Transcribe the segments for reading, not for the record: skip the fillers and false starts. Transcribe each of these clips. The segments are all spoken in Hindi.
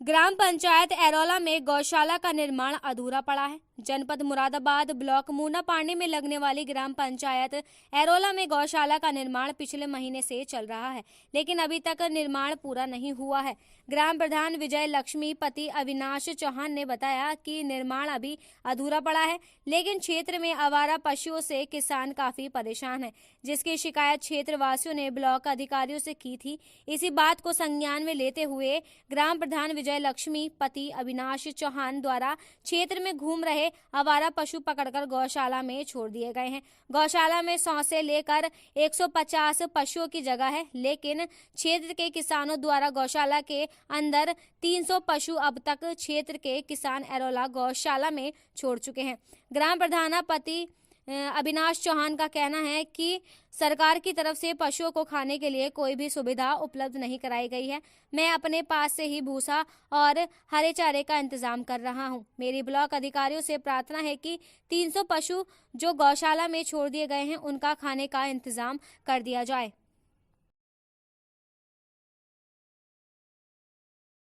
ग्राम पंचायत एरोला में गौशाला का निर्माण अधूरा पड़ा है। जनपद मुरादाबाद ब्लॉक मूनापानी में लगने वाली ग्राम पंचायत एरोला में गौशाला का निर्माण पिछले महीने से चल रहा है, लेकिन अभी तक निर्माण पूरा नहीं हुआ है। ग्राम प्रधान विजय लक्ष्मी पति अविनाश चौहान ने बताया कि निर्माण अभी अधूरा पड़ा है, लेकिन क्षेत्र में आवारा पशुओं से किसान काफी परेशान हैं, जिसकी शिकायत क्षेत्र वासियों ने ब्लॉक अधिकारियों से की थी। इसी बात को संज्ञान में लेते हुए ग्राम प्रधान विजय लक्ष्मी पति अविनाश चौहान द्वारा क्षेत्र में घूम रहे आवारा पशु पकड़कर गौशाला में छोड़ दिए गए हैं। गौशाला में 100 से लेकर 150 पशुओं की जगह है, लेकिन क्षेत्र के किसानों द्वारा गौशाला के अंदर 300 पशु अब तक क्षेत्र के किसान एरोला गौशाला में छोड़ चुके हैं। ग्राम प्रधान पति अविनाश चौहान का कहना है कि सरकार की तरफ से पशुओं को खाने के लिए कोई भी सुविधा उपलब्ध नहीं कराई गई है। मैं अपने पास से ही भूसा और हरे चारे का इंतजाम कर रहा हूं। मेरी ब्लॉक अधिकारियों से प्रार्थना है कि 300 पशु जो गौशाला में छोड़ दिए गए हैं, उनका खाने का इंतजाम कर दिया जाए।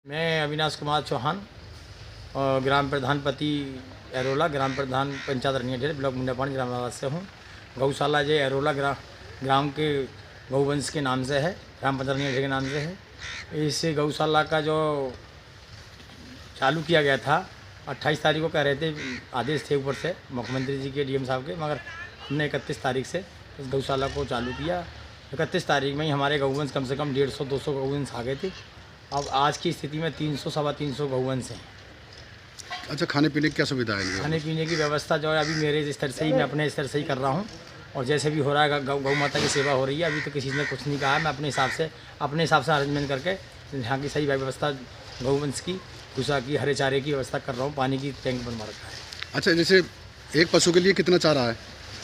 मैं अविनाश कुमार चौहान और ग्राम प्रधान पति एरोला, ग्राम प्रधान पंचायत रनिया ब्लॉक मुंडापानी ग्राम आवास से हूँ। गौशाला जो एरोला ग्राम के गौवंश के नाम से है, ग्राम पंचायत रनिया के नाम से है। इस गौशाला का जो चालू किया गया था 28 तारीख को कह रहे थे, आदेश थे ऊपर से मुख्यमंत्री जी के डीएम साहब के, मगर हमने 31 तारीख से इस गौशाला को चालू किया। 31 तारीख में ही हमारे गौवंश कम से कम 150-200 गौवंश आ गए थे। अब आज की स्थिति में 300-325 गौवंश हैं। अच्छा, खाने पीने की क्या सुविधा है? खाने पीने की व्यवस्था जो है अभी मेरे स्तर से ही, मैं अपने स्तर से ही कर रहा हूँ, और जैसे भी हो रहा है गौ माता की सेवा हो रही है। अभी तो किसी ने कुछ नहीं कहा है। मैं अपने हिसाब से अरेंजमेंट करके यहाँ की सही व्यवस्था गौवंश की, भूसा की, हरे चारे की व्यवस्था कर रहा हूँ। पानी की टैंक बनवा रखा है। अच्छा, जैसे एक पशु के लिए कितना चारा है?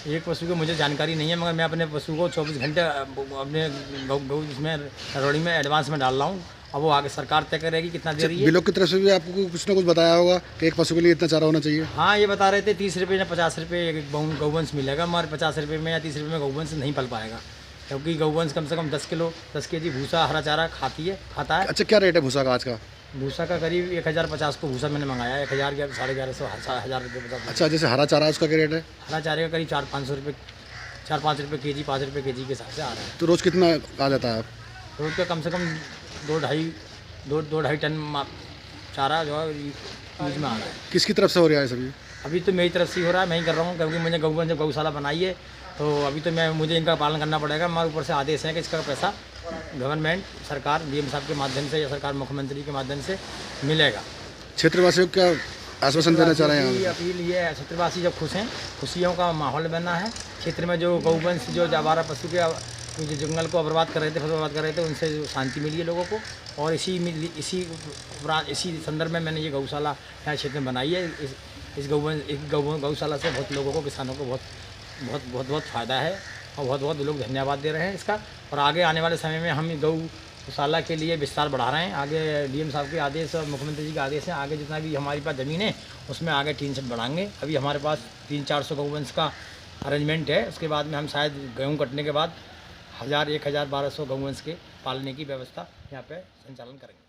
एक पशु की मुझे जानकारी नहीं है, मगर मैं अपने पशु को 24 घंटे अपने गौ इसमें रौड़ी में एडवांस में डाल रहा हूँ। अब वो आगे सरकार तय करेगी कितना दे रही है। ब्लॉक की तरफ से भी आपको कुछ ना कुछ बताया होगा कि एक पशु के लिए इतना चारा होना चाहिए? हाँ, ये बता रहे थे 30 रुपये या 50 रुपये एक गौवंश मिलेगा, मगर 50 रुपये में या 30 रुपये में गौवंश नहीं पल पाएगा, क्योंकि गौवंश कम से कम 10 केजी भूसा हरा चारा खाता है। अच्छा, क्या रेट है भूसा का आज का? भूसा का करीब 1050 को भूसा मैंने मंगाया, 1000 या 1150 1000 रुपये। अच्छा, जैसे हरा चारा उसका क्या रेट है? हरा चारे का करीब 4-5 रुपये, 4-5 रुपये केजी, 5 रुपये केजी के हिसाब से आ रहा है। तो रोज़ कितना आ जाता है? रोज़ का कम से कम 2-2.5 टन चारा जो है यूज में आ रहा है। किसकी तरफ से हो रहा है सभी? अभी तो मेरी तरफ से ही हो रहा है, मैं ही कर रहा हूँ, क्योंकि मुझे जब गौशाला बनाई है तो अभी तो मुझे इनका पालन करना पड़ेगा। हमारे ऊपर से आदेश है कि इसका पैसा गवर्नमेंट, सरकार, डीएम साहब के माध्यम से या सरकार मुख्यमंत्री के माध्यम से मिलेगा। क्षेत्रवासियों को क्या आश्वासन देना चाह रहे हैं? अपील ये है, क्षेत्रवासी जब खुश हैं, खुशियों का माहौल बना है क्षेत्र में। जो गौवंश जो आवारा पशु के जो जंगल को बर्बाद कर रहे थे, फसल बर्बाद कर रहे थे, उनसे शांति मिली है लोगों को। और इसी संदर्भ में मैंने ये गौशाला यहाँ क्षेत्र में बनाई है। इस गौशाला से बहुत लोगों को, किसानों को बहुत फ़ायदा है, और बहुत लोग धन्यवाद दे रहे हैं इसका। और आगे आने वाले समय में हम गौशाला के लिए विस्तार बढ़ा रहे हैं। आगे डीएम साहब के आदेश और मुख्यमंत्री जी के आदेश हैं, आगे जितना भी हमारे पास ज़मीन है उसमें आगे 3 सेट बढ़ाएंगे। अभी हमारे पास 300-400 गौवंश का अरेंजमेंट है। उसके बाद में हम शायद गेहूँ कटने के बाद 1000, 1200 गौवंश के पालने की व्यवस्था यहाँ पे संचालन करेंगे।